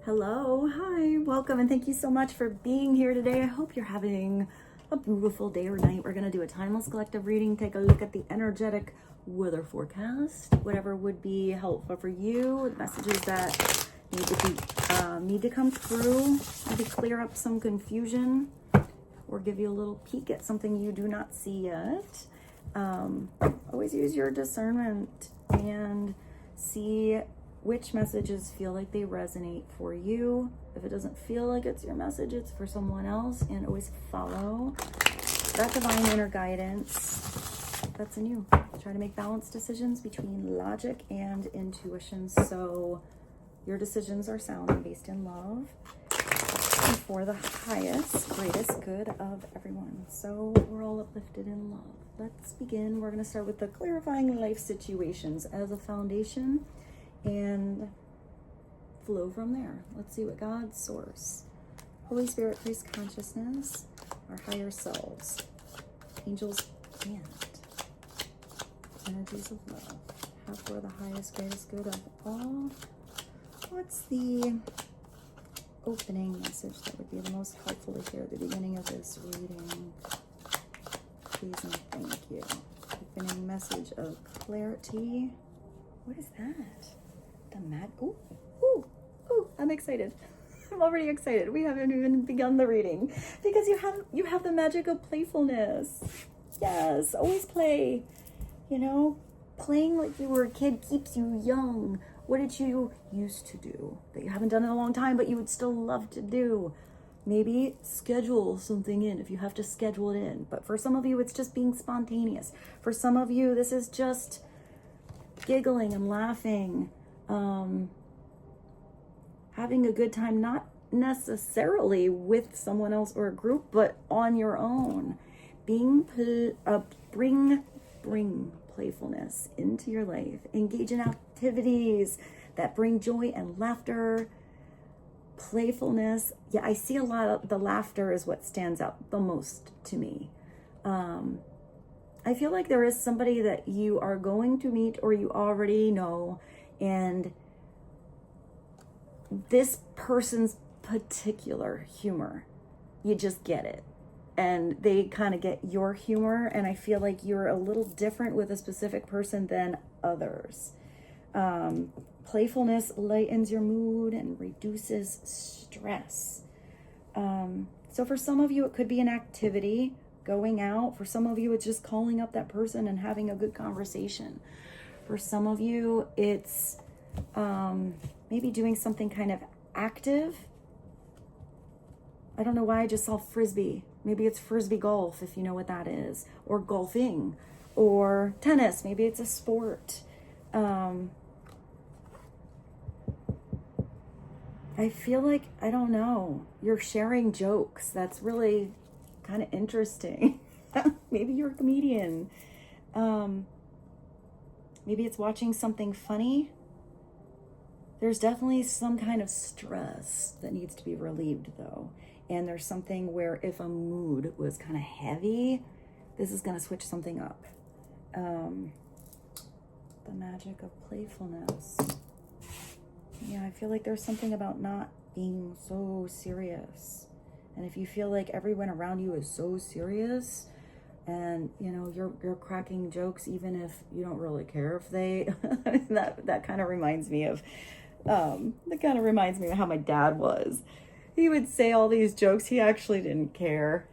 Hello, hi, welcome, and thank you so much for being here today. I hope you're having a beautiful day or night. We're going to do a timeless collective reading, take a look at the energetic weather forecast, whatever would be helpful for you, the messages that need to come through, maybe clear up some confusion, or give you a little peek at something you do not see yet. Always use your discernment and see which messages feel like they resonate for you. If it doesn't feel like it's your message, it's for someone else, and always follow that divine inner guidance that's in you. Try to make balanced decisions between logic and intuition, so your decisions are sound and based in love and for the highest, greatest good of everyone. So we're all uplifted in love. Let's begin. We're going to start with the clarifying life situations as a foundation and flow from there. Let's see what God, Source, Holy Spirit, Christ Consciousness, our higher selves, angels, and energies of love have for the highest, greatest good of all. What's the opening message that would be the most helpful to hear at the beginning of this reading? Please and thank you. Opening message of clarity. What is that? Ooh, I'm excited. I'm already excited. We haven't even begun the reading because you have the magic of playfulness. Yes, always play. You know, playing like you were a kid keeps you young. What did you used to do that you haven't done in a long time, but you would still love to do? Maybe schedule something in if you have to schedule it in. But for some of you, it's just being spontaneous. For some of you, this is just giggling and laughing. Having a good time, not necessarily with someone else or a group, but on your own. Bring playfulness into your life. Engage in activities that bring joy and laughter. Playfulness. Yeah, I see a lot of the laughter is what stands out the most to me. I feel like there is somebody that you are going to meet or you already know, and this person's particular humor, you just get it. And they kind of get your humor, and I feel like you're a little different with a specific person than others. Playfulness lightens your mood and reduces stress. So for some of you, it could be an activity, going out. For some of you, it's just calling up that person and having a good conversation. For some of you, it's maybe doing something kind of active. I don't know why I just saw frisbee. Maybe it's frisbee golf, if you know what that is, or golfing, or tennis. Maybe it's a sport. I feel like, I don't know, you're sharing jokes. That's really kind of interesting. Maybe you're a comedian. Maybe it's watching something funny. There's definitely some kind of stress that needs to be relieved, though. And there's something where if a mood was kind of heavy, this is going to switch something up. The magic of playfulness. Yeah, I feel like there's something about not being so serious. And if you feel like everyone around you is so serious, and you know you're cracking jokes even if you don't really care if they that kind of reminds me of how my dad was. He would say all these jokes. He actually didn't care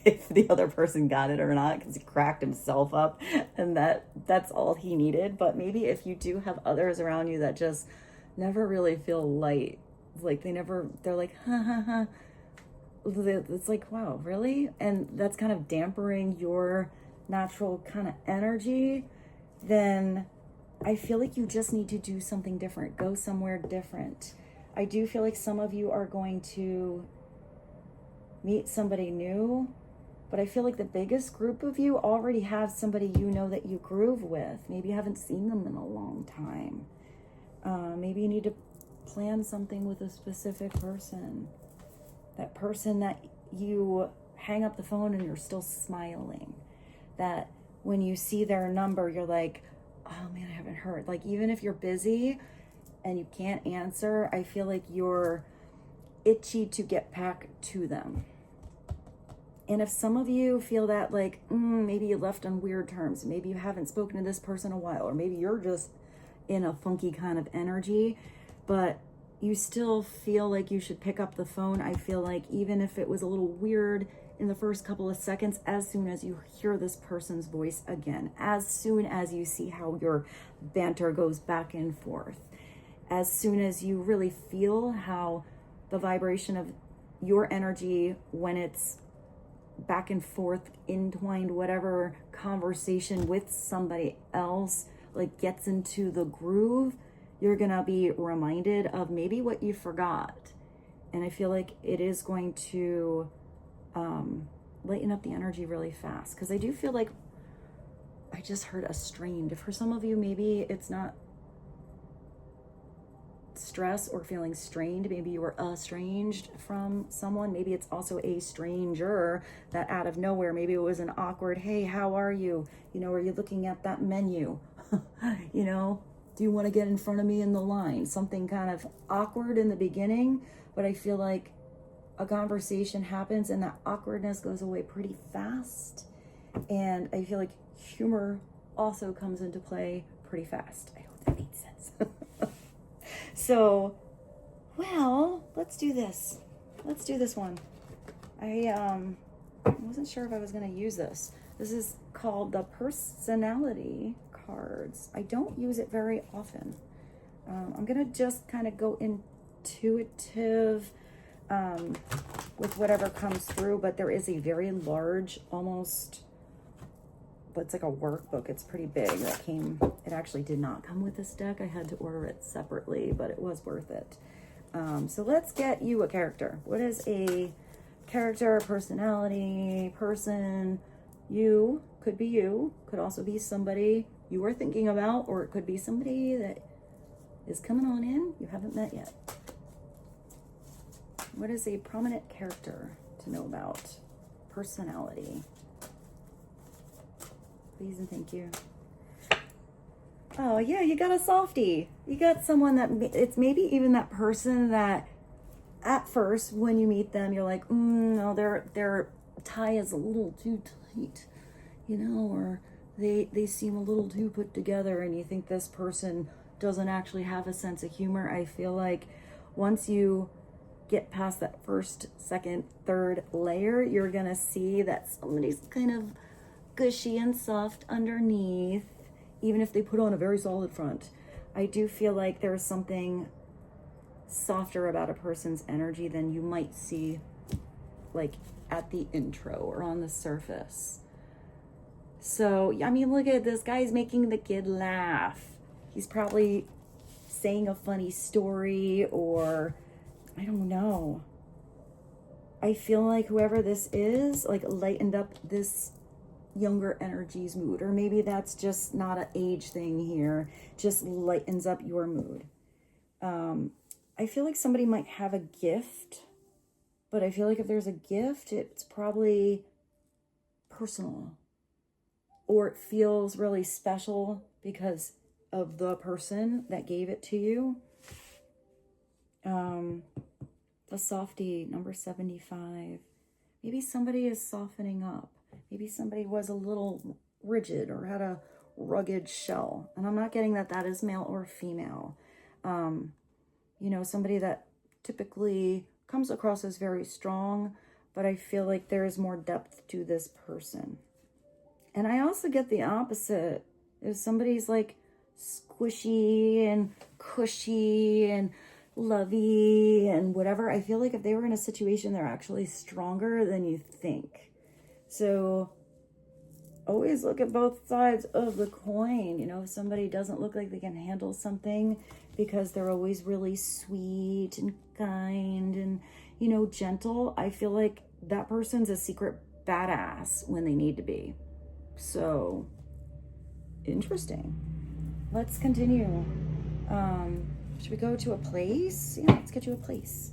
if the other person got it or not, because he cracked himself up, and that's all he needed. But maybe if you do have others around you that just never really feel light, like they're like ha ha ha, it's like, wow, really? And that's kind of dampering your natural kind of energy, then I feel like you just need to do something different. Go somewhere different. I do feel like some of you are going to meet somebody new, but I feel like the biggest group of you already have somebody you know that you groove with. Maybe you haven't seen them in a long time. Maybe you need to plan something with a specific person. That person that you hang up the phone and you're still smiling. That when you see their number, you're like, oh man, I haven't heard. Like, even if you're busy, and you can't answer, I feel like you're itchy to get back to them. And if some of you feel that like, maybe you left on weird terms, maybe you haven't spoken to this person in a while, or maybe you're just in a funky kind of energy, but you still feel like you should pick up the phone. I feel like even if it was a little weird in the first couple of seconds, as soon as you hear this person's voice again, as soon as you see how your banter goes back and forth, as soon as you really feel how the vibration of your energy, when it's back and forth, entwined, whatever conversation with somebody else, like gets into the groove, you're gonna be reminded of maybe what you forgot. And I feel like it is going to lighten up the energy really fast, because I do feel like I just heard a strained. For some of you, maybe it's not stress or feeling strained. Maybe you were estranged from someone. Maybe it's also a stranger that out of nowhere, maybe it was an awkward, hey, how are you? You know, are you looking at that menu? You know, do you want to get in front of me in the line? Something kind of awkward in the beginning, but I feel like a conversation happens and that awkwardness goes away pretty fast. And I feel like humor also comes into play pretty fast. I hope that made sense. So, well, let's do this. Let's do this one. I wasn't sure if I was going to use this. This is called the personality cards. I don't use it very often. I'm going to just kind of go intuitive with whatever comes through, but there is a very large, almost, but it's like a workbook. It's pretty big. That came, it actually did not come with this deck. I had to order it separately, but it was worth it. So let's get you a character. What is a character, personality, person? You, could be you, could also be somebody you are thinking about, or it could be somebody that is coming on in you haven't met yet. What is a prominent character to know about? Personality. Please and thank you. Oh yeah, you got a softie. You got someone that, it's maybe even that person that at first when you meet them, you're like, no, their tie is a little too tight, you know, or they seem a little too put together, and you think this person doesn't actually have a sense of humor. I feel like once you get past that first, second, third layer, you're gonna see that somebody's kind of gushy and soft underneath, even if they put on a very solid front. I do feel like there's something softer about a person's energy than you might see like at the intro or on the surface. So, I mean, look at this guy's making the kid laugh. He's probably saying a funny story, or I don't know. I feel like whoever this is, like, lightened up this younger energy's mood, or maybe that's just not an age thing here, just lightens up your mood. I feel like somebody might have a gift, but I feel like if there's a gift, it's probably personal, or it feels really special because of the person that gave it to you. The softie, number 75. Maybe somebody is softening up. Maybe somebody was a little rigid or had a rugged shell. And I'm not getting that that is male or female. You know, somebody that typically comes across as very strong, but I feel like there is more depth to this person. And I also get the opposite. If somebody's like squishy and cushy and lovey and whatever, I feel like if they were in a situation, they're actually stronger than you think. So always look at both sides of the coin. You know, if somebody doesn't look like they can handle something because they're always really sweet and kind and, you know, gentle, I feel like that person's a secret badass when they need to be. So interesting. Let's continue. Should we go to a place? Yeah, let's get you a place.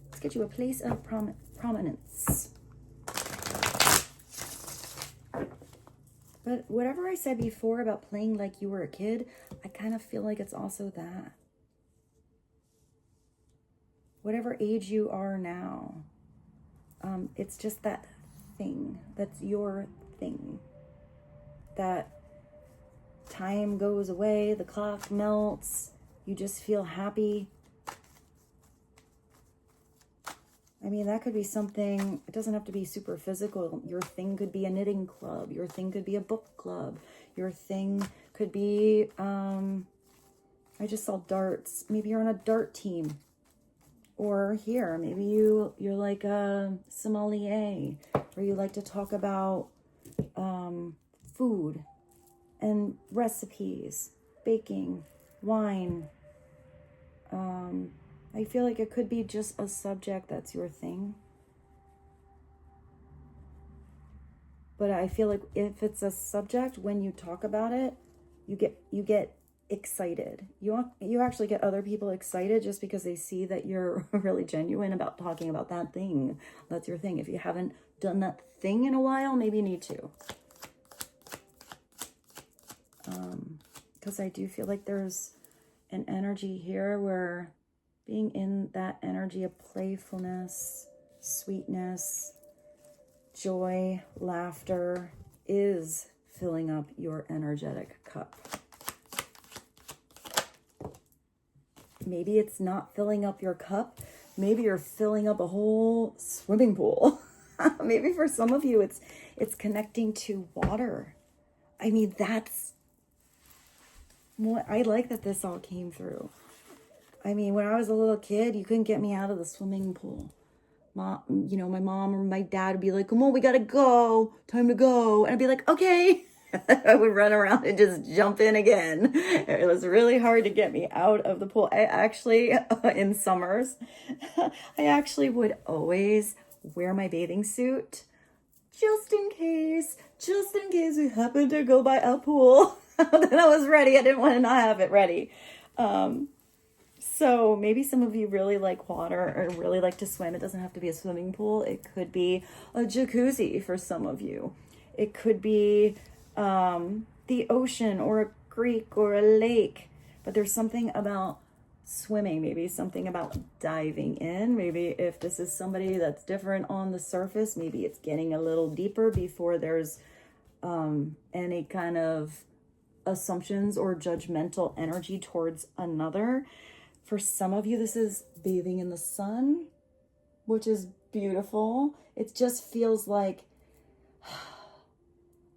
Let's get you a place of prominence. But whatever I said before about playing like you were a kid, I kind of feel like it's also that. whatever age you are now, it's just that thing. That's your thing. That time goes away, the clock melts, you just feel happy. I mean, that could be something, it doesn't have to be super physical. Your thing could be a knitting club. Your thing could be a book club. Your thing could be, I just saw darts. Maybe you're on a dart team. Or here, maybe you're like a sommelier, or you like to talk about food and recipes, baking, wine. I feel like it could be just a subject that's your thing. But I feel like if it's a subject, when you talk about it, you get excited. You actually get other people excited just because they see that you're really genuine about talking about that thing. That's your thing. If you haven't done that thing in a while, maybe you need to. Because I do feel like there's an energy here where being in that energy of playfulness, sweetness, joy, laughter is filling up your energetic cup. Maybe it's not filling up your cup. Maybe you're filling up a whole swimming pool. Maybe for some of you, it's connecting to water. I mean, that's what I like that this all came through. I mean, when I was a little kid, you couldn't get me out of the swimming pool. My mom or my dad would be like, come on, we gotta go. Time to go. And I'd be like, okay. I would run around and just jump in again. It was really hard to get me out of the pool. I actually, in summers, I actually would always wear my bathing suit just in case we happened to go by a pool. Then I was ready. I didn't want to not have it ready. So maybe some of you really like water or really like to swim. It doesn't have to be a swimming pool. It could be a jacuzzi for some of you. It could be the ocean or a creek or a lake. But there's something about swimming, maybe something about diving in. Maybe if this is somebody that's different on the surface, maybe it's getting a little deeper before there's any kind of assumptions or judgmental energy towards another. For some of you, this is bathing in the sun, which is beautiful. It just feels like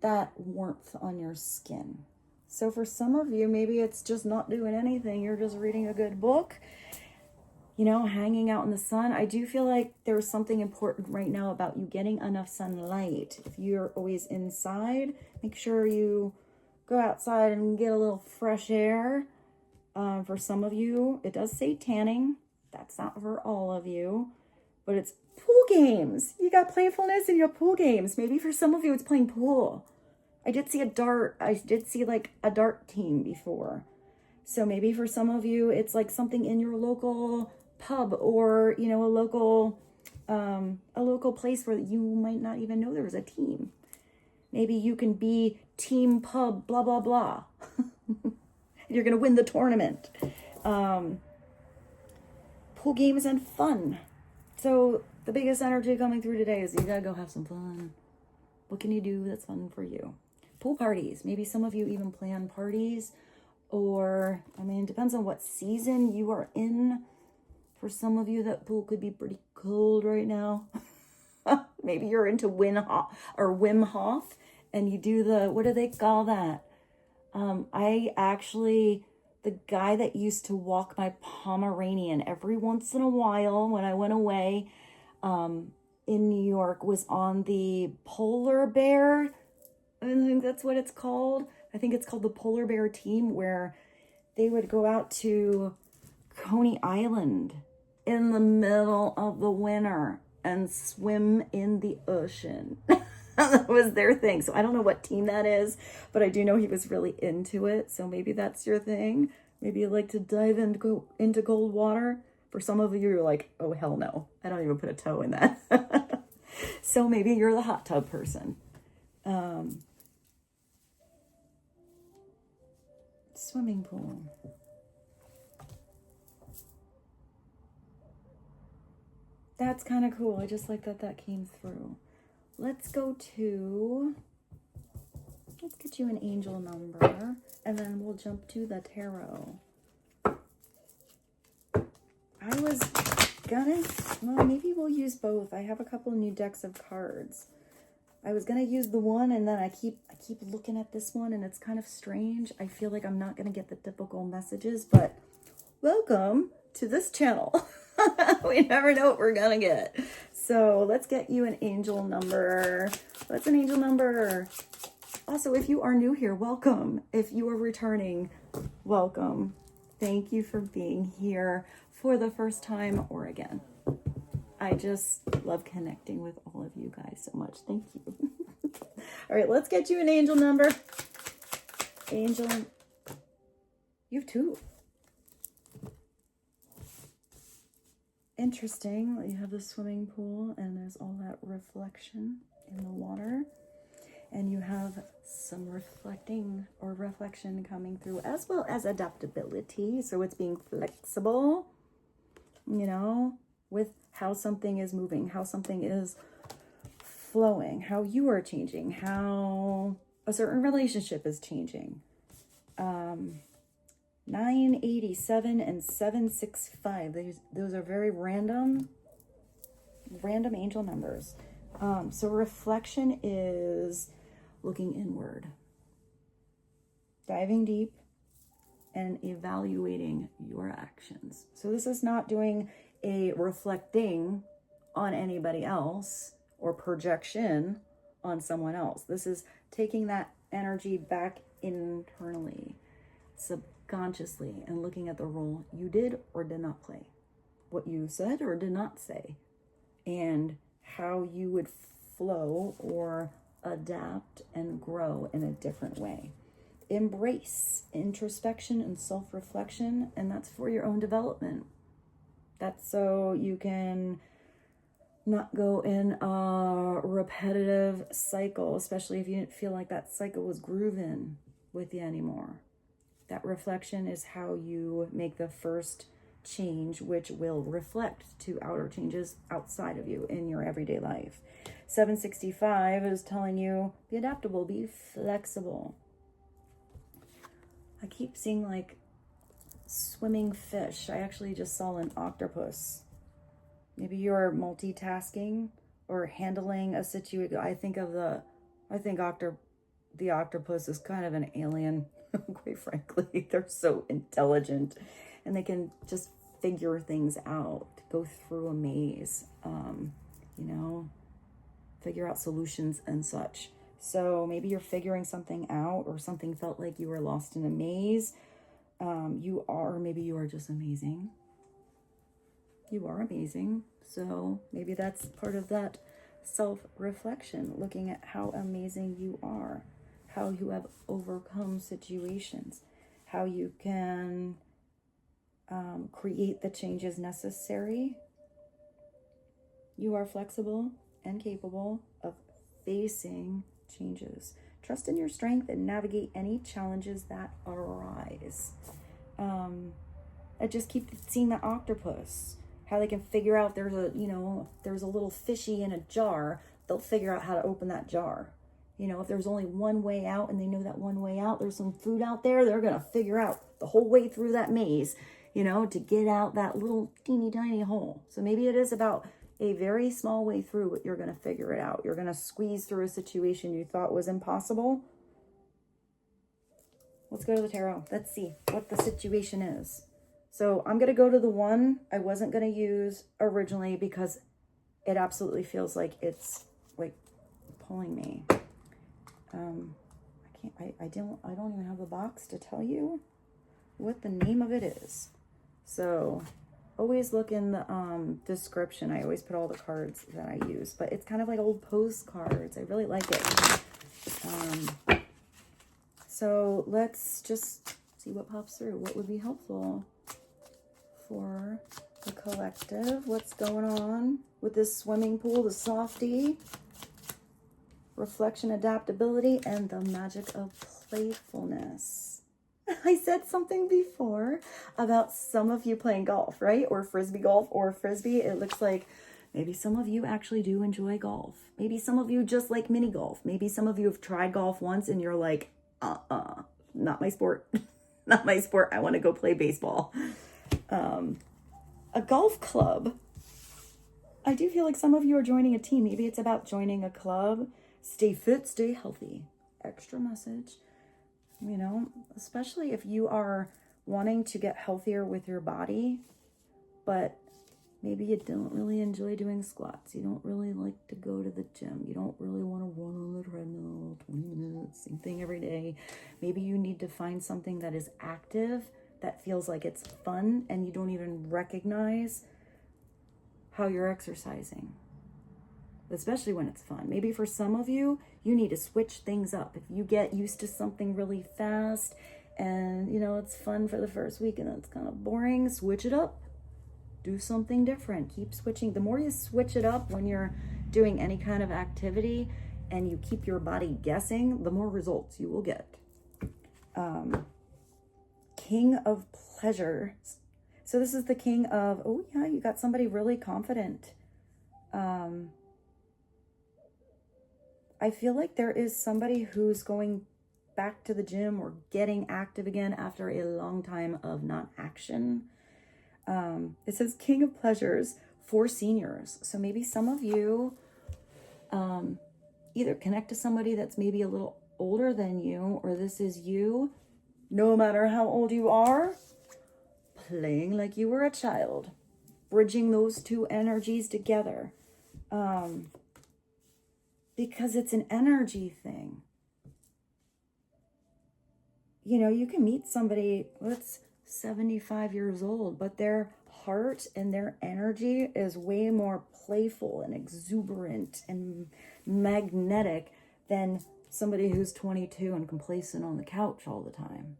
that warmth on your skin. So for some of you, maybe it's just not doing anything. You're just reading a good book, hanging out in the sun. I do feel like there's something important right now about you getting enough sunlight. If you're always inside, make sure you go outside and get a little fresh air. For some of you, it does say tanning. That's not for all of you, but it's pool games. You got playfulness in your pool games. Maybe for some of you, it's playing pool. I did see like a dart team before. So maybe for some of you, it's like something in your local pub or, a local place where you might not even know there was a team. Maybe you can be team pub, blah, blah, blah. You're going to win the tournament. Pool games and fun. So the biggest energy coming through today is you got to go have some fun. What can you do that's fun for you? Pool parties. Maybe some of you even plan parties. Or, it depends on what season you are in. For some of you, that pool could be pretty cold right now. Maybe you're into Wim Hof. And you do what do they call that? The guy that used to walk my Pomeranian every once in a while when I went away in New York was on the polar bear. I think that's what it's called. I think it's called the polar bear team, where they would go out to Coney Island in the middle of the winter and swim in the ocean. That was their thing. So I don't know what team that is, but I do know he was really into it. So maybe that's your thing. Maybe you like to dive into cold water. For some of you, you're like, oh, hell no. I don't even put a toe in that. So maybe you're the hot tub person. Swimming pool. That's kind of cool. I just like that that came through. Let's get you an angel number, and then we'll jump to the tarot. I was gonna, well, maybe we'll use both. I have a couple new decks of cards. I was gonna use the one, and then I keep looking at this one, and it's kind of strange. I feel like I'm not gonna get the typical messages, but welcome to this channel. We never know what we're gonna get. So let's get you an angel number. What's an angel number? Also, if you are new here, welcome. If you are returning, welcome. Thank you for being here for the first time or again. I just love connecting with all of you guys so much. Thank you. All right, let's get you an angel number. Angel. You have two. Interesting. You have the swimming pool and there's all that reflection in the water. And you have some reflection coming through, as well as adaptability. So it's being flexible, you know, with how something is moving, how something is flowing, how you are changing, how a certain relationship is changing. 987 and 765. Those are very random angel numbers. So reflection is looking inward, diving deep, and evaluating your actions. So this is not doing a reflecting on anybody else or projection on someone else. This is taking that energy back internally, subconsciously, and looking at the role you did or did not play, what you said or did not say, and how you would flow or adapt and grow in a different way. Embrace introspection and self-reflection, and that's for your own development. That's so you can not go in a repetitive cycle, especially if you didn't feel like that cycle was grooving with you anymore. That reflection is how you make the first change, which will reflect to outer changes outside of you in your everyday life. 765 is telling you, be adaptable, be flexible. I keep seeing like swimming fish. I actually just saw an octopus. Maybe you're multitasking or handling a situation. I think the octopus is kind of an alien, quite frankly. They're so intelligent and they can just figure things out, go through a maze, you know, figure out solutions and such. So maybe you're figuring something out, or something felt like you were lost in a maze. Maybe you are just amazing. You are amazing. So maybe that's part of that self-reflection, looking at how amazing you are, how you have overcome situations, how you can create the changes necessary. You are flexible and capable of facing changes. Trust in your strength and navigate any challenges that arise. I just keep seeing that octopus, how they can figure out there's a little fishy in a jar, they'll figure out how to open that jar. You know, if there's only one way out and they know that one way out, there's some food out there, they're going to figure out the whole way through that maze, you know, to get out that little teeny tiny hole. So maybe it is about a very small way through, but you're going to figure it out. You're going to squeeze through a situation you thought was impossible. Let's go to the tarot. Let's see what the situation is. So I'm going to go to the one I wasn't going to use originally because it absolutely feels like it's like pulling me. I don't even have the box to tell you what the name of it is. So always look in the description. I always put all the cards that I use, but it's kind of like old postcards. I really like it. So let's just see what pops through. What would be helpful for the collective? What's going on with this swimming pool, the softie? Reflection, adaptability, and the magic of playfulness. I said something before about some of you playing golf, right? Or frisbee golf or frisbee. It looks like Maybe some of you actually do enjoy golf. Maybe some of you just like mini golf. Maybe some of you have tried golf once and you're like, not my sport. Not my sport. I want to go play baseball. A golf club. I do feel like some of you are joining a team. Maybe it's about joining a club. Stay fit, stay healthy. Extra message. You know, especially if you are wanting to get healthier with your body, but maybe you don't really enjoy doing squats. You don't really like to go to the gym. You don't really want to run on the treadmill 20 minutes, same thing every day. Maybe you need to find something that is active, that feels like it's fun, and you don't even recognize how you're exercising, especially when it's fun. Maybe for some of you, you need to switch things up. If you get used to something really fast and, you know, it's fun for the first week and then it's kind of boring, switch it up. Do something different. Keep switching. The more you switch it up when you're doing any kind of activity and you keep your body guessing, the more results you will get. King of pleasures. So this is the king of, oh yeah, you got somebody really confident. I feel like there is somebody who's going back to the gym or getting active again after a long time of non-action. It says king of pleasures for seniors. So maybe some of you either connect to somebody that's maybe a little older than you, or this is you, no matter how old you are, playing like you were a child, bridging those two energies together. Because it's an energy thing. You know, you can meet somebody that's 75 years old, but their heart and their energy is way more playful and exuberant and magnetic than somebody who's 22 and complacent on the couch all the time.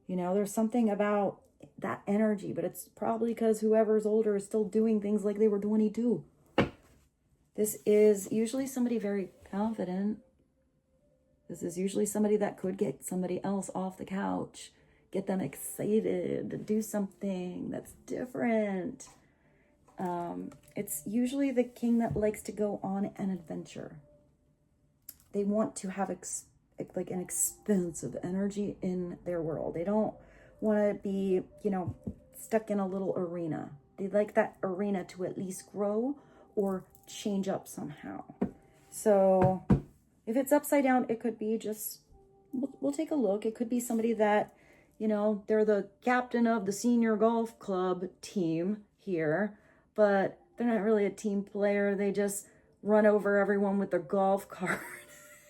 You know, there's something about that energy, but it's probably because whoever's older is still doing things like they were 22. This is usually somebody very confident. This is usually somebody that could get somebody else off the couch, get them excited to do something that's different. It's usually the king that likes to go on an adventure. They want to have like an expansive energy in their world. They don't want to be, you know, stuck in a little arena. They like that arena to at least grow or change up somehow. So if it's upside down, it could be just, we'll take a look. It could be somebody that, you know, they're the captain of the senior golf club team here, but they're not really a team player. They just run over everyone with their golf cart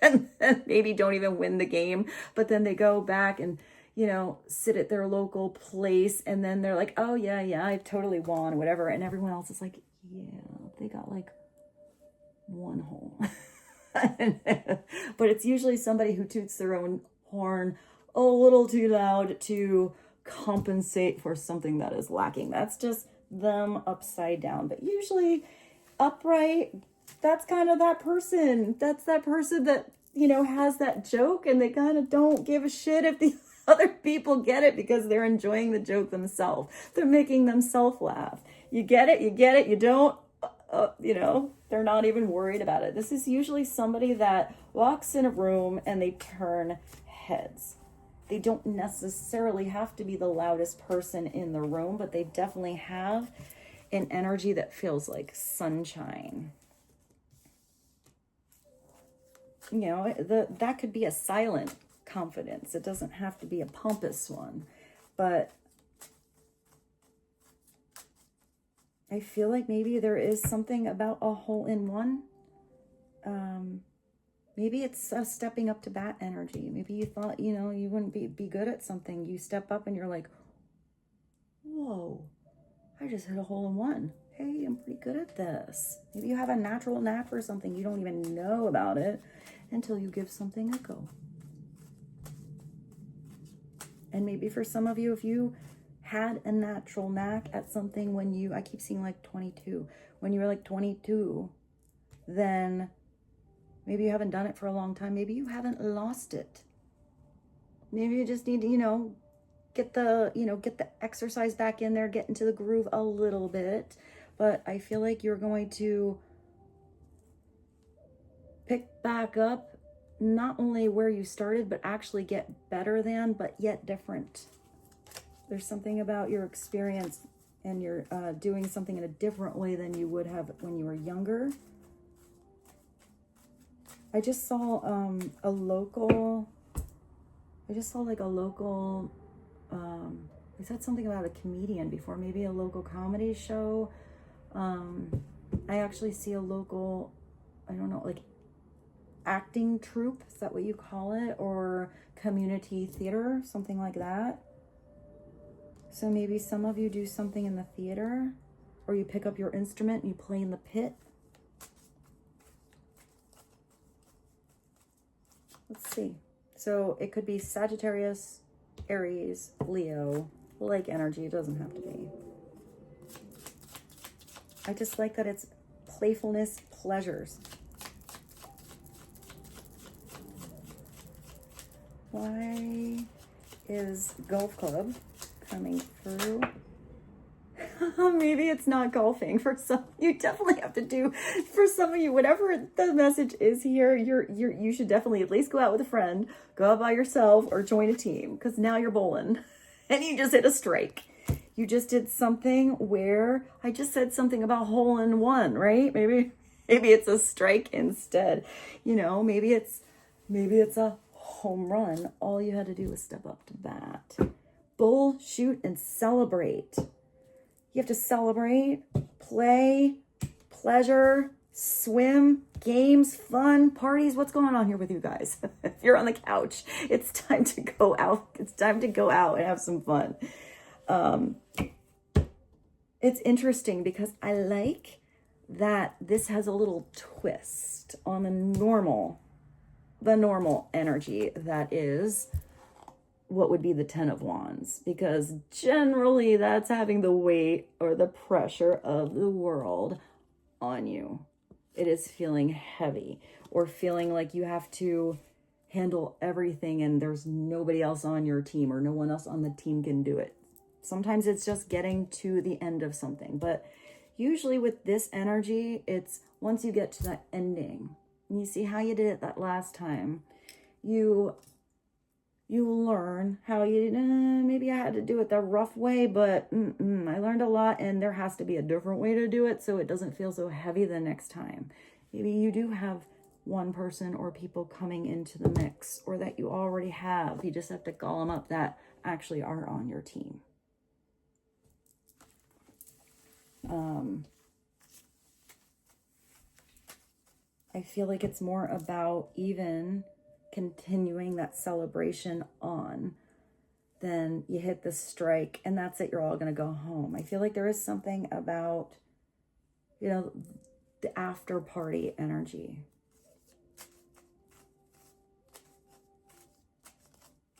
and maybe don't even win the game. But then they go back and, you know, sit at their local place. And then they're like, oh yeah, I've totally won, whatever. And everyone else is like, yeah, they got like one hole. But it's usually somebody who toots their own horn a little too loud to compensate for something that is lacking. That's just them upside down. But usually upright, that's kind of that person. That's that person that, you know, has that joke and they kind of don't give a shit if the other people get it because they're enjoying the joke themselves. They're making themselves laugh. You get it, you don't, you know, they're not even worried about it. This is usually somebody that walks in a room and they turn heads. They don't necessarily have to be the loudest person in the room, but they definitely have an energy that feels like sunshine. You know, that could be a silent confidence. It doesn't have to be a pompous one, but I feel like maybe there is something about a hole-in-one. Maybe it's a stepping up to bat energy. Maybe you thought, you know, you wouldn't be good at something. You step up and you're like, whoa, I just hit a hole-in-one. Hey, I'm pretty good at this. Maybe you have a natural knack for something. You don't even know about it until you give something a go. And maybe for some of you, if you had a natural knack at something when you, I keep seeing like 22, when you were like 22, then maybe you haven't done it for a long time. Maybe you haven't lost it. Maybe you just need to, you know, get the exercise back in there, get into the groove a little bit. but I feel like you're going to pick back up not only where you started, but actually get better than, but yet different. There's something about your experience and you're doing something in a different way than you would have when you were younger. I just saw a local, I said something about a comedian before, maybe a local comedy show. I actually see a local, I don't know, like acting troupe, is that what you call it? Or community theater, something like that. So maybe some of you do something in the theater, or you pick up your instrument and you play in the pit. Let's see. So it could be Sagittarius, Aries, Leo, like energy. It doesn't have to be. I just like that it's playfulness, pleasures. Why is golf club coming through? Maybe it's not golfing. For some, you definitely have to do, for some of you, whatever the message is here, you should definitely at least go out with a friend, go out by yourself, or join a team, because now you're bowling and you just hit a strike. You just did something where I just said something about hole in one, right? Maybe it's a strike instead. You know, maybe it's a home run. All you had to do was step up to bat. Bowl, shoot, and celebrate. You have to celebrate, play, pleasure, swim, games, fun, parties. What's going on here with you guys? If you're on the couch, it's time to go out. It's time to go out and have some fun. It's interesting because I like that this has a little twist on the normal energy that is what would be the 10 of Wands, because generally that's having the weight or the pressure of the world on you. It is feeling heavy, or feeling like you have to handle everything and there's nobody else on your team, or no one else on the team can do it. Sometimes it's just getting to the end of something, but usually with this energy, it's once you get to that ending, and you see how you did it that last time, you learn how you, maybe I had to do it the rough way, but I learned a lot, and there has to be a different way to do it so it doesn't feel so heavy the next time. Maybe you do have one person or people coming into the mix, or that you already have. You just have to call them up that actually are on your team. I feel like it's more about even continuing that celebration on, then you hit the strike and that's it, you're all going to go home. I feel like there is something about, you know, the after party energy.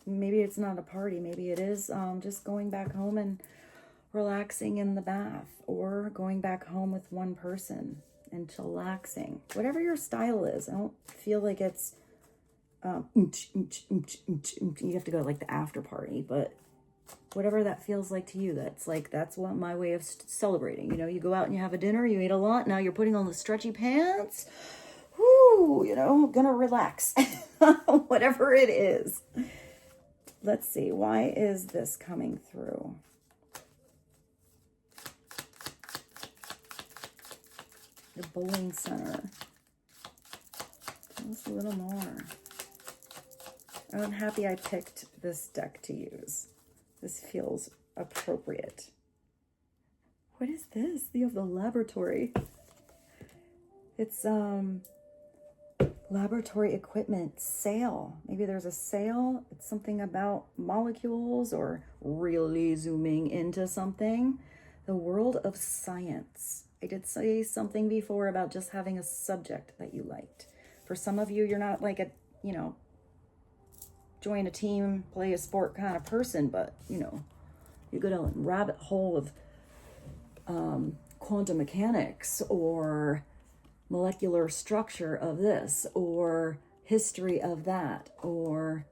Maybe it's not a party, maybe it is just going back home and relaxing in the bath, or going back home with one person and chillaxing. Whatever your style is, I don't feel like it's you have to go like the after party, but whatever that feels like to you, that's what my way of celebrating. You know, you go out and you have a dinner, you eat a lot, now you're putting on the stretchy pants. Whoo, you know, gonna relax. Whatever it is. Let's see, why is this coming through? The bowling center. Tell us a little more. I'm happy I picked this deck to use. This feels appropriate. What is this? You have the laboratory. It's laboratory equipment sale. Maybe there's a sale. It's something about molecules, or really zooming into something. The world of science. I did say something before about just having a subject that you liked. For some of you, you're not like a, you know, join a team, play a sport kind of person, but, you know, you go down a rabbit hole of quantum mechanics, or molecular structure of this, or history of that, or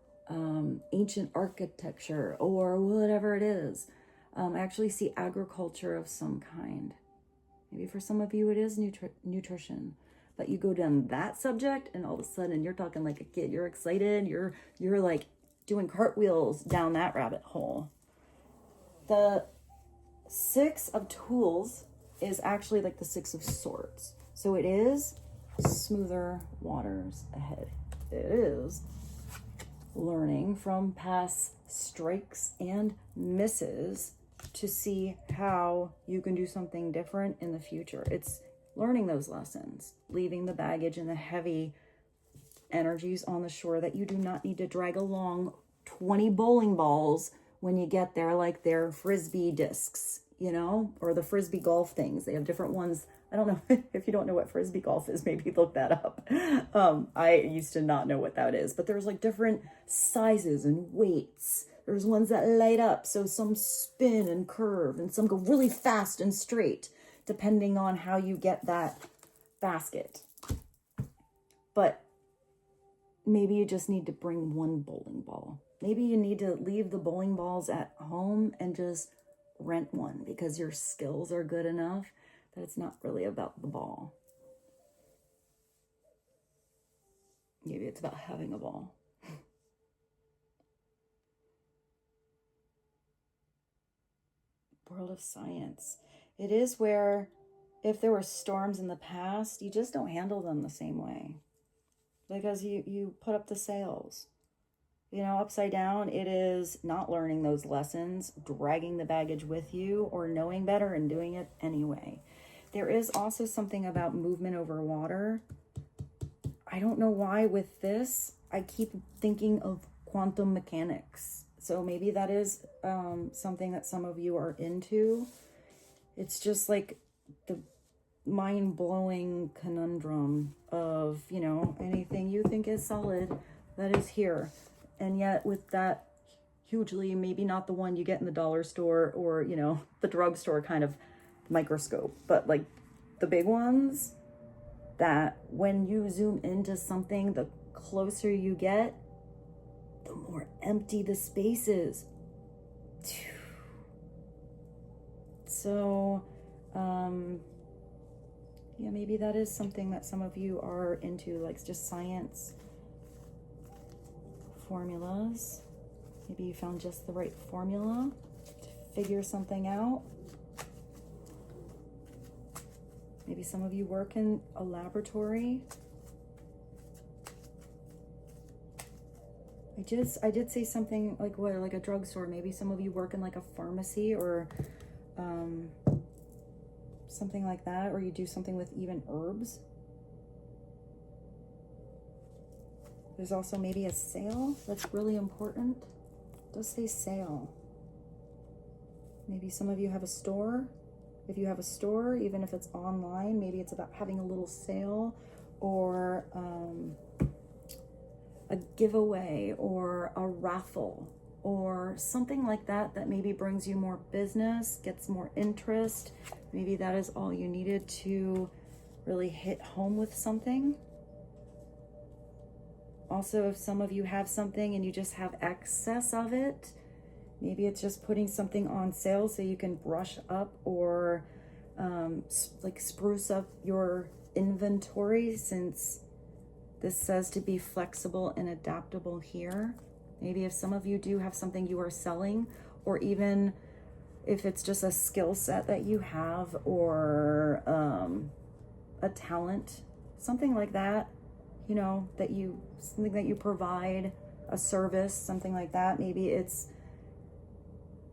ancient architecture, or whatever it is. I actually see agriculture of some kind. Maybe Maybe for some of you it is nutrition, but you go down that subject and all of a sudden you're talking like a kid. You're excited. You're like doing cartwheels down that rabbit hole. The 6 of Tools is actually like the 6 of Swords. So it is smoother waters ahead. It is learning from past strikes and misses to see how you can do something different in the future. It's learning those lessons, leaving the baggage and the heavy energies on the shore that you do not need to drag along 20 bowling balls when you get there, like they're frisbee discs, you know, or the frisbee golf things. They have different ones. I don't know if you don't know what frisbee golf is, maybe look that up. I used to not know what that is, but there's like different sizes and weights. There's ones that light up, so some spin and curve, and some go really fast and straight, depending on how you get that basket. But maybe you just need to bring one bowling ball. Maybe you need to leave the bowling balls at home and just rent one because your skills are good enough that it's not really about the ball. Maybe it's about having a ball. World of science. It is where if there were storms in the past, you just don't handle them the same way. Because you put up the sails. You know, upside down, it is not learning those lessons, dragging the baggage with you, or knowing better and doing it anyway. There is also something about movement over water. I don't know why with this, I keep thinking of quantum mechanics. So maybe that is something that some of you are into. It's just like the mind-blowing conundrum of, you know, anything you think is solid that is here. And yet with that hugely, maybe not the one you get in the dollar store or, you know, the drugstore kind of microscope, but like the big ones that when you zoom into something, the closer you get, the more empty the space is. So, yeah, maybe that is something that some of you are into, like just science formulas. Maybe you found just the right formula to figure something out. Maybe some of you work in a laboratory. I did say something like what, like a drugstore. Maybe some of you work in like a pharmacy or something like that, or you do something with even herbs. There's also maybe a sale that's really important. It does say sale. Maybe some of you have a store. If you have a store, even if it's online, maybe it's about having a little sale or a giveaway or a raffle or something like that that maybe brings you more business, gets more interest. Maybe that is all you needed to really hit home with something. Also, if some of you have something and you just have excess of it, maybe it's just putting something on sale so you can brush up or like spruce up your inventory, since this says to be flexible and adaptable here. Maybe if some of you do have something you are selling, or even if it's just a skill set that you have or a talent, something like that, you know, something that you provide, a service, something like that. Maybe it's,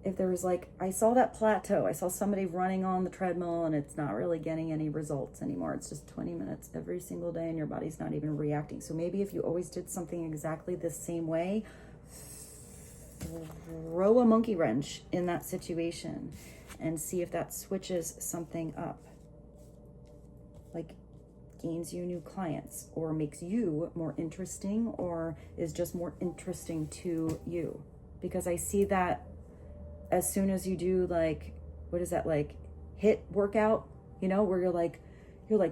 if there was like, I saw that plateau, I saw somebody running on the treadmill and it's not really getting any results anymore. It's just 20 minutes every single day and your body's not even reacting. So maybe if you always did something exactly the same way, throw a monkey wrench in that situation and see if that switches something up. Like gains you new clients or makes you more interesting or is just more interesting to you. Because I see that as soon as you do like, what is that, like HIIT workout, you know, where you're like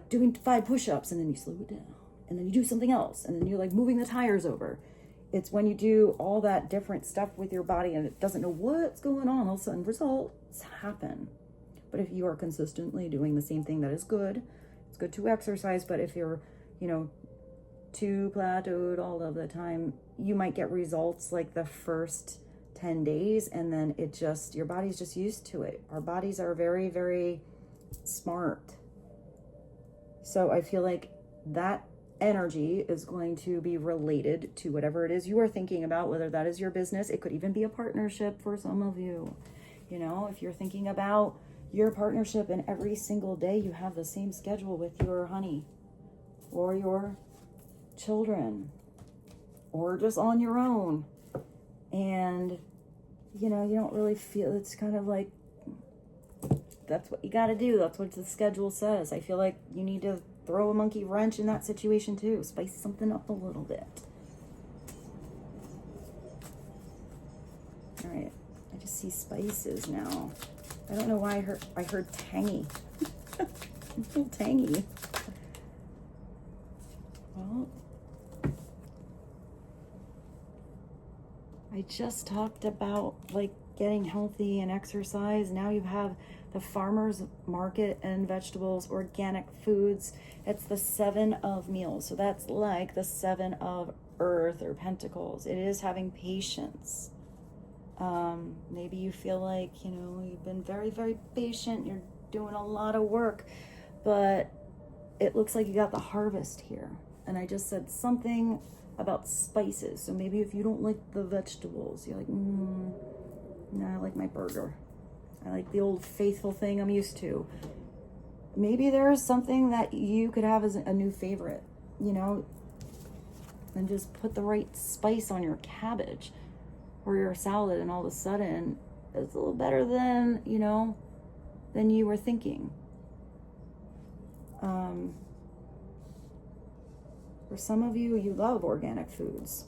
doing 5 push-ups and then you slow it down and then you do something else and then you're like moving the tires over. It's when you do all that different stuff with your body and it doesn't know what's going on, all of a sudden results happen. But if you are consistently doing the same thing, that is good. It's good to exercise, but if you're, you know, too plateaued all of the time, you might get results like the first 10 days, and then it just, your body's just used to it. Our bodies are very, very smart. So I feel like that energy is going to be related to whatever it is you are thinking about, whether that is your business. It could even be a partnership for some of you. You know, if you're thinking about your partnership and every single day you have the same schedule with your honey or your children or just on your own, and you know, you don't really feel, it's kind of like, that's what you got to do, that's what the schedule says. I feel like you need to throw a monkey wrench in that situation too, spice something up a little bit. All right, I just see spices now. I don't know why I heard tangy. A little tangy. Well, I just talked about like getting healthy and exercise. Now you have the farmer's market and vegetables, organic foods. It's the 7 of meals. So that's like the 7 of earth or pentacles. It is having patience. Maybe you feel like, you know, you've been very, very patient. You're doing a lot of work, but it looks like you got the harvest here. And I just said something about spices. So maybe if you don't like the vegetables, you're like, no, I like my burger. I like the old faithful thing I'm used to. Maybe there's something that you could have as a new favorite, you know, and just put the right spice on your cabbage or your salad, and all of a sudden it's a little better than, you know, than you were thinking. For some of you, you love organic foods.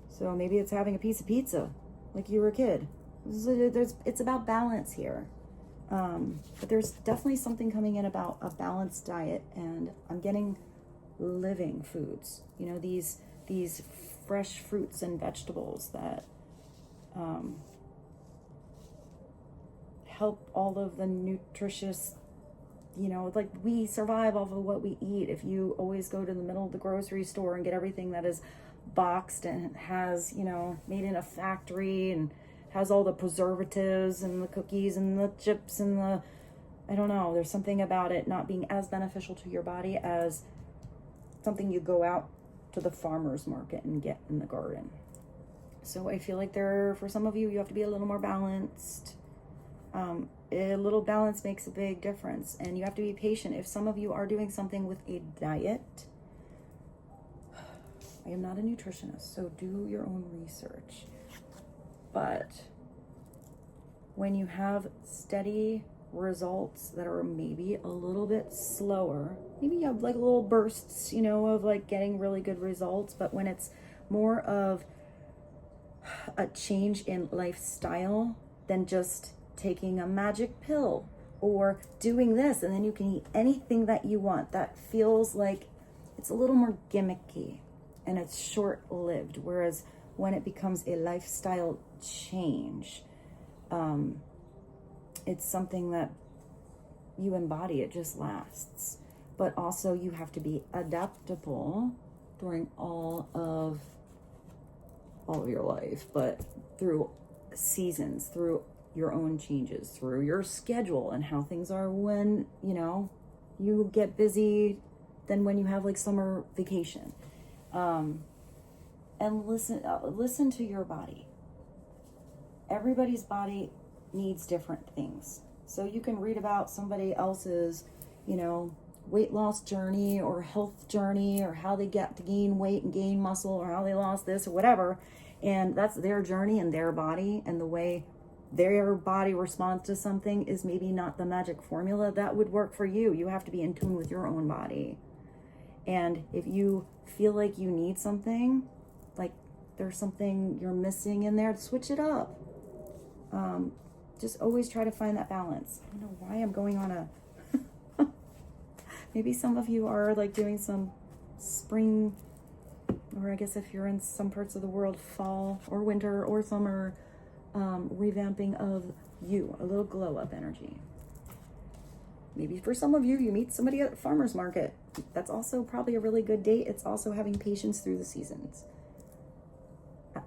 So maybe it's having a piece of pizza like you were a kid. It's about balance here. But there's definitely something coming in about a balanced diet, and I'm getting living foods. You know, these fresh fruits and vegetables that help all of the nutritious, you know, like we survive off of what we eat. If you always go to the middle of the grocery store and get everything that is boxed and has, you know, made in a factory and has all the preservatives and the cookies and the chips and the, I don't know, there's something about it not being as beneficial to your body as something you go out to the farmer's market and get in the garden. So I feel like for some of you, you have to be a little more balanced. A little balance makes a big difference, and you have to be patient. If some of you are doing something with a diet, I am not a nutritionist, so do your own research. But when you have steady results that are maybe a little bit slower, maybe you have like little bursts, you know, of like getting really good results, but when it's more of a change in lifestyle than just taking a magic pill or doing this and then you can eat anything that you want, that feels like it's a little more gimmicky and it's short-lived. Whereas when it becomes a lifestyle change, it's something that you embody, it just lasts. But also you have to be adaptable during all of your life, but through seasons, through your own changes, through your schedule and how things are when, you know, you get busy than when you have like summer vacation. And listen to your body. Everybody's body needs different things. So you can read about somebody else's, you know, weight loss journey or health journey or how they get to gain weight and gain muscle or how they lost this or whatever. And that's their journey and their body, and the way their body responds to something is maybe not the magic formula that would work for you. You have to be in tune with your own body. And if you feel like you need something, like there's something you're missing in there, switch it up. Just always try to find that balance. I don't know why I'm going on a maybe some of you are like doing some spring, or I guess if you're in some parts of the world, fall or winter or summer, revamping of you, a little glow up energy. Maybe for some of you, you meet somebody at a farmer's market. That's also probably a really good date. It's also having patience through the seasons.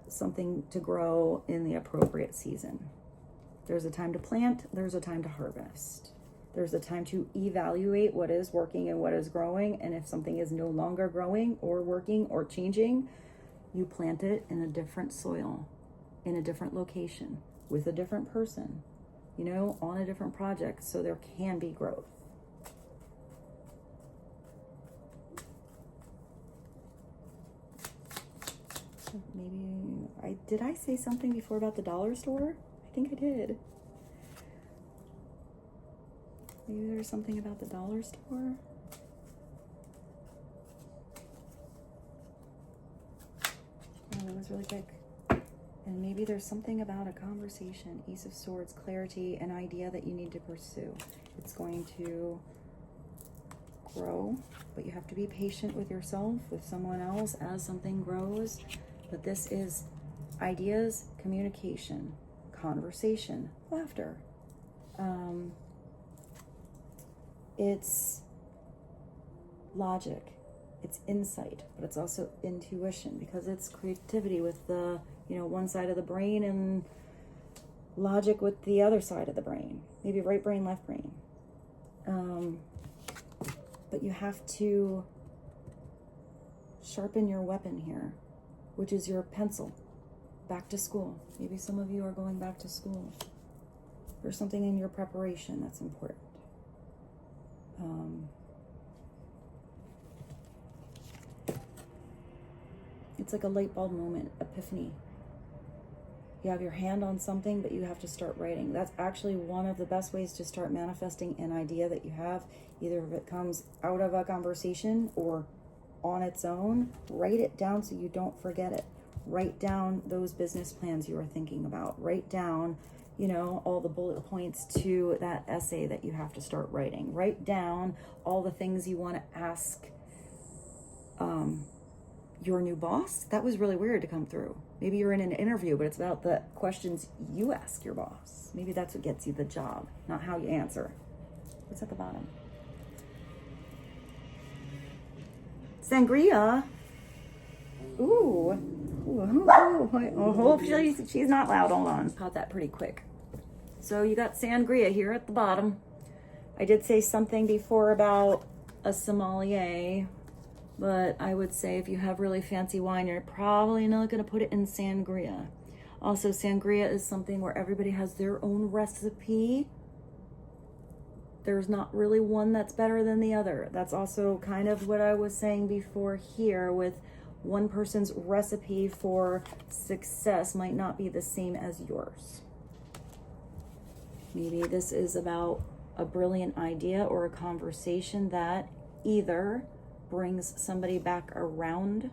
Something to grow in the appropriate season. There's a time to plant, there's a time to harvest. There's a time to evaluate what is working and what is growing. And if something is no longer growing or working or changing, you plant it in a different soil, in a different location, with a different person, you know, on a different project, so there can be growth. Maybe, did I say something before about the dollar store? I think I did. Maybe there's something about the dollar store. Oh, that was really quick. And maybe there's something about a conversation, Ace of Swords, clarity, an idea that you need to pursue. It's going to grow, but you have to be patient with yourself, with someone else as something grows. But this is ideas, communication, conversation, laughter. It's logic, it's insight, but it's also intuition, because it's creativity with the, you know, one side of the brain and logic with the other side of the brain. Maybe right brain, left brain. But you have to sharpen your weapon here, which is your pencil. Back to school. Maybe some of you are going back to school. There's something in your preparation that's important. It's like a light bulb moment, epiphany. You have your hand on something, but you have to start writing. That's actually one of the best ways to start manifesting an idea that you have, either if it comes out of a conversation or on its own. Write it down so you don't forget it. Write down those business plans you are thinking about. Write down, you know, all the bullet points to that essay that you have to start writing. Write down all the things you want to ask your new boss. That was really weird to come through. Maybe you're in an interview, but it's about the questions you ask your boss. Maybe that's what gets you the job, not how you answer. What's at the bottom? Sangria. Ooh. Oh, hopefully she's not loud. Hold on. Caught that pretty quick. So you got sangria here at the bottom. I did say something before about a sommelier, but I would say if you have really fancy wine, you're probably not going to put it in sangria. Also, sangria is something where everybody has their own recipe. There's not really one that's better than the other. That's also kind of what I was saying before here, with one person's recipe for success might not be the same as yours. Maybe this is about a brilliant idea or a conversation that either brings somebody back around.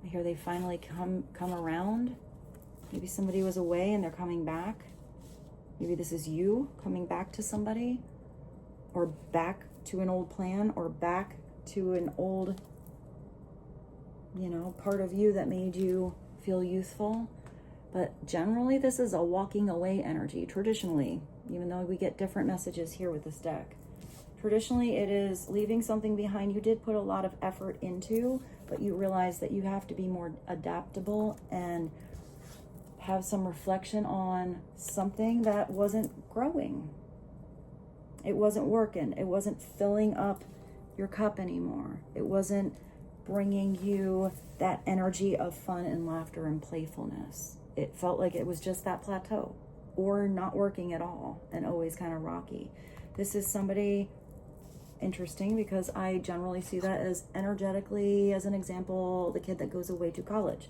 I hear they finally come around. Maybe somebody was away and they're coming back. Maybe this is you coming back to somebody, or back to an old plan, or back to an old, you know, part of you that made you feel youthful. But generally this is a walking away energy, traditionally, even though we get different messages here with this deck. Traditionally, it is leaving something behind you did put a lot of effort into, but you realize that you have to be more adaptable and have some reflection on something that wasn't growing. It wasn't working. It wasn't filling up your cup anymore. It wasn't bringing you that energy of fun and laughter and playfulness. It felt like it was just that plateau, or not working at all and always kind of rocky. This is somebody interesting because I generally see that as energetically, as an example, the kid that goes away to college.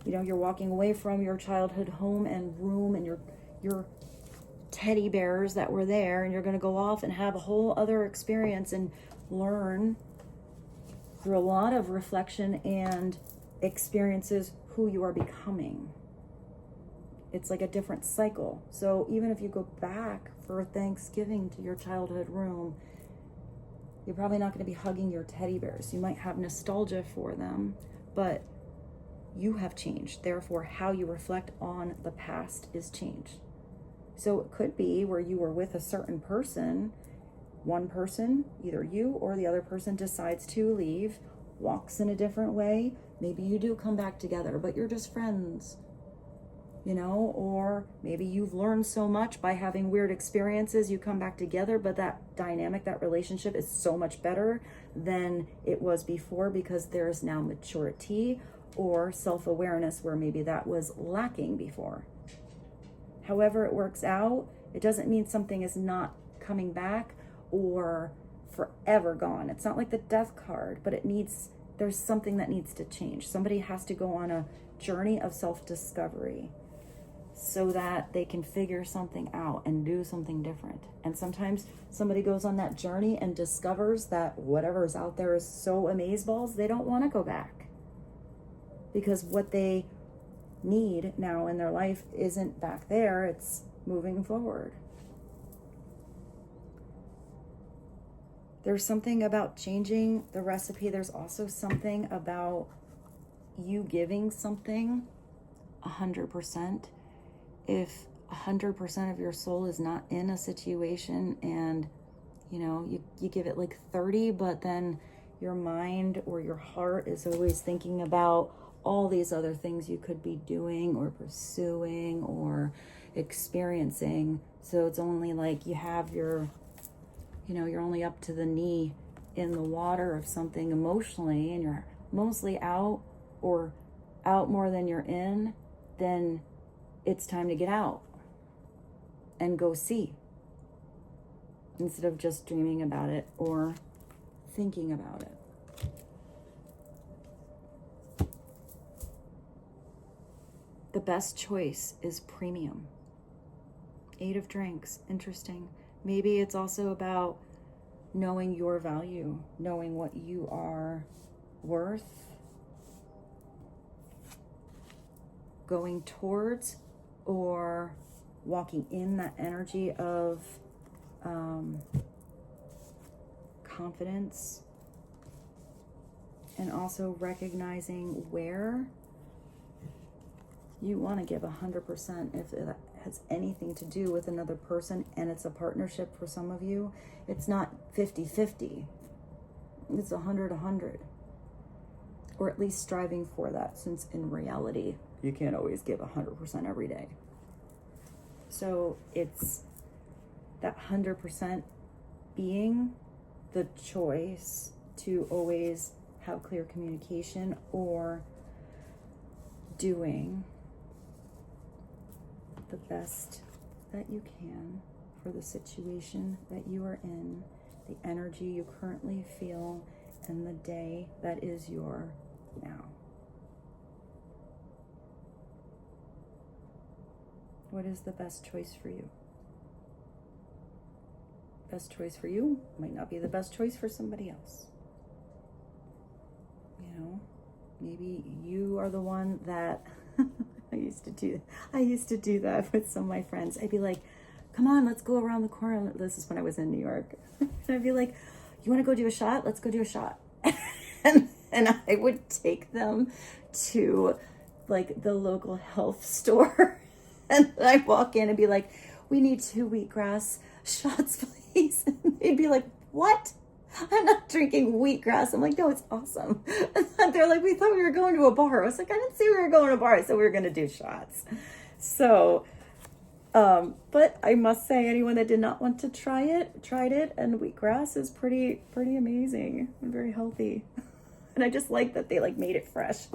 You know, you're walking away from your childhood home and room and your teddy bears that were there, and you're going to go off and have a whole other experience and learn through a lot of reflection and experiences who you are becoming. It's like a different cycle. So even if you go back for Thanksgiving to your childhood room, you're probably not going to be hugging your teddy bears. You might have nostalgia for them, but you have changed. Therefore, how you reflect on the past is changed. So it could be where you were with a certain person, one person, either you or the other person, decides to leave, walks in a different way. Maybe you do come back together, but you're just friends, you know, or maybe you've learned so much by having weird experiences, you come back together, but that dynamic, that relationship is so much better than it was before because there's now maturity or self-awareness where maybe that was lacking before. However it works out, it doesn't mean something is not coming back or forever gone. It's not like the death card, but there's something that needs to change. Somebody has to go on a journey of self-discovery so that they can figure something out and do something different. And sometimes somebody goes on that journey and discovers that whatever's out there is so amazeballs, they don't want to go back. Because what they need now in their life isn't back there, it's moving forward. There's something about changing the recipe. There's also something about you giving something 100%. If 100% of your soul is not in a situation and, you know, you give it like 30, but then your mind or your heart is always thinking about all these other things you could be doing or pursuing or experiencing. So it's only like you have your, you know, you're only up to the knee in the water of something emotionally and you're mostly out or out more than you're in, then it's time to get out and go see instead of just dreaming about it or thinking about it. The best choice is premium. 8 of drinks, interesting. Maybe it's also about knowing your value, knowing what you are worth, going towards or walking in that energy of confidence, and also recognizing where you want to give 100%. If it has anything to do with another person and it's a partnership for some of you, it's not 50-50. It's 100-100. Or at least striving for that, since in reality, you can't always give 100% every day. So it's that 100% being the choice to always have clear communication or doing the best that you can for the situation that you are in, the energy you currently feel, and the day that is your now. What is the best choice for you? Best choice for you might not be the best choice for somebody else. You know, maybe you are the one that I used to do that with some of my friends. I'd be like, come on, let's go around the corner. This is when I was in New York. And I'd be like, you want to go do a shot? Let's go do a shot. and I would take them to like the local health store. And I'd walk in and be like, we need 2 wheatgrass shots, please. And they'd be like, what? I'm not drinking wheatgrass. I'm like, no, it's awesome. And they're like, we thought we were going to a bar. I was like, I didn't say we were going to a bar. I said we were going to do shots. So, but I must say, anyone that did not want to try it, tried it. And wheatgrass is pretty amazing and very healthy. And I just like that they like made it fresh.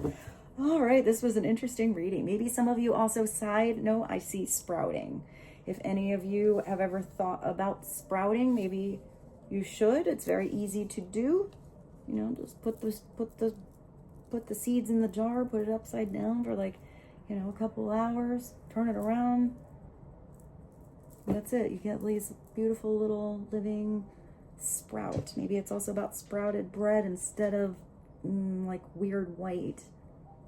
All right, this was an interesting reading. Maybe some of you also side note, I see sprouting. If any of you have ever thought about sprouting, maybe you should. It's very easy to do. You know, just put the seeds in the jar, put it upside down for like, you know, a couple hours, turn it around. That's it. You get these beautiful little living sprout. Maybe it's also about sprouted bread instead of like weird white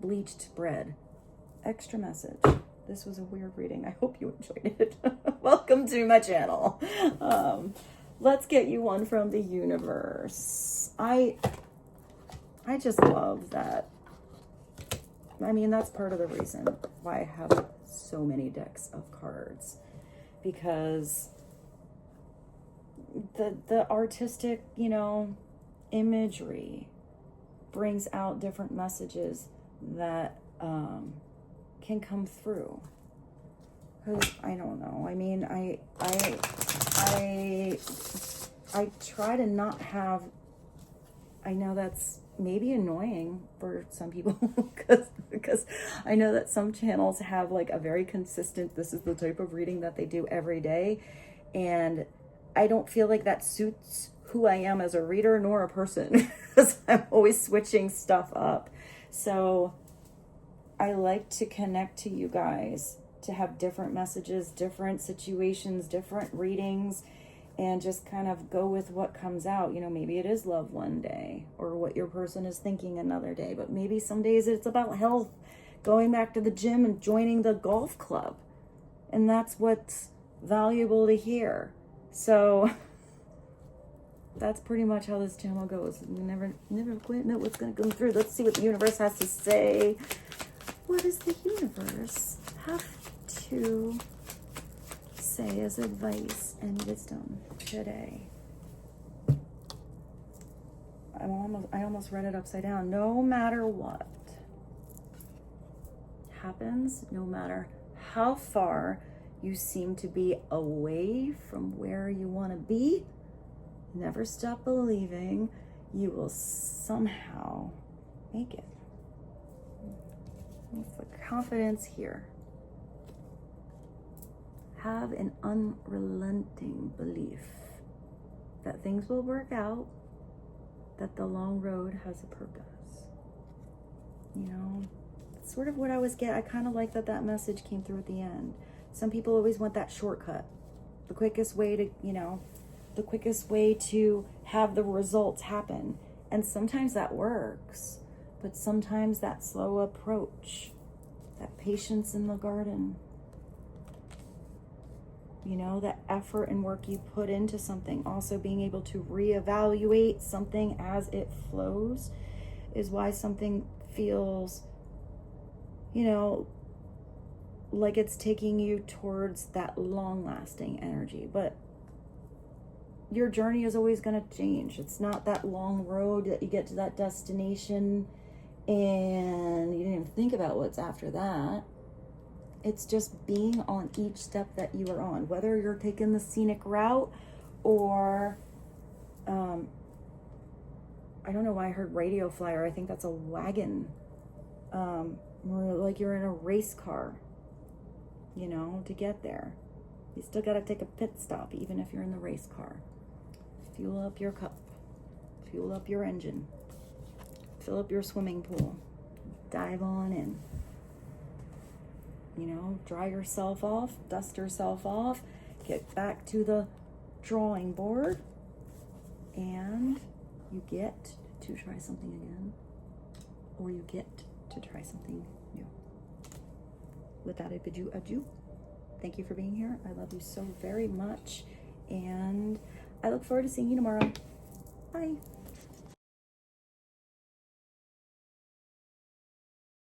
bleached bread. Extra message. This was a weird reading. I hope you enjoyed it. Welcome to my channel. Let's get you one from the universe. I just love that. I mean, that's part of the reason why I have so many decks of cards. because the artistic, you know, imagery brings out different messages that can come through. Because I don't know. I mean, I try to not have. I know that's maybe annoying for some people because I know that some channels have like a very consistent, this is the type of reading that they do every day, and I don't feel like that suits who I am as a reader nor a person, because I'm always switching stuff up. So I like to connect to you guys, to have different messages, different situations, different readings, and just kind of go with what comes out. You know, maybe it is love one day, or what your person is thinking another day, but maybe some days it's about health, going back to the gym and joining the golf club. And that's what's valuable to hear. So that's pretty much how this channel goes. You never quite know what's going to come through. Let's see what the universe has to say. What does the universe have to say as advice and wisdom today? I almost read it upside down. No matter what happens, no matter how far you seem to be away from where you want to be, never stop believing you will somehow make it. It's the confidence here. Have an unrelenting belief that things will work out, that the long road has a purpose. You know, it's sort of what I was getting. I kind of like that message came through at the end. Some people always want that shortcut, the quickest way to, you know, the quickest way to have the results happen. And sometimes that works, but sometimes that slow approach, that patience in the garden, you know, that effort and work you put into something, also being able to reevaluate something as it flows, is why something feels, you know, like it's taking you towards that long-lasting energy. But your journey is always going to change. It's not that long road that you get to that destination and you didn't even think about what's after that. It's just being on each step that you are on, whether you're taking the scenic route or I don't know why I heard radio flyer. I think that's a wagon. Or like you're in a race car, you know, to get there. You still got to take a pit stop, even if you're in the race car. Fuel up your cup. Fuel up your engine. Fill up your swimming pool. Dive on in. You know, dry yourself off, dust yourself off, get back to the drawing board, and you get to try something again, or you get to try something new. With that, I bid you adieu. Thank you for being here. I love you so very much, and I look forward to seeing you tomorrow. Bye.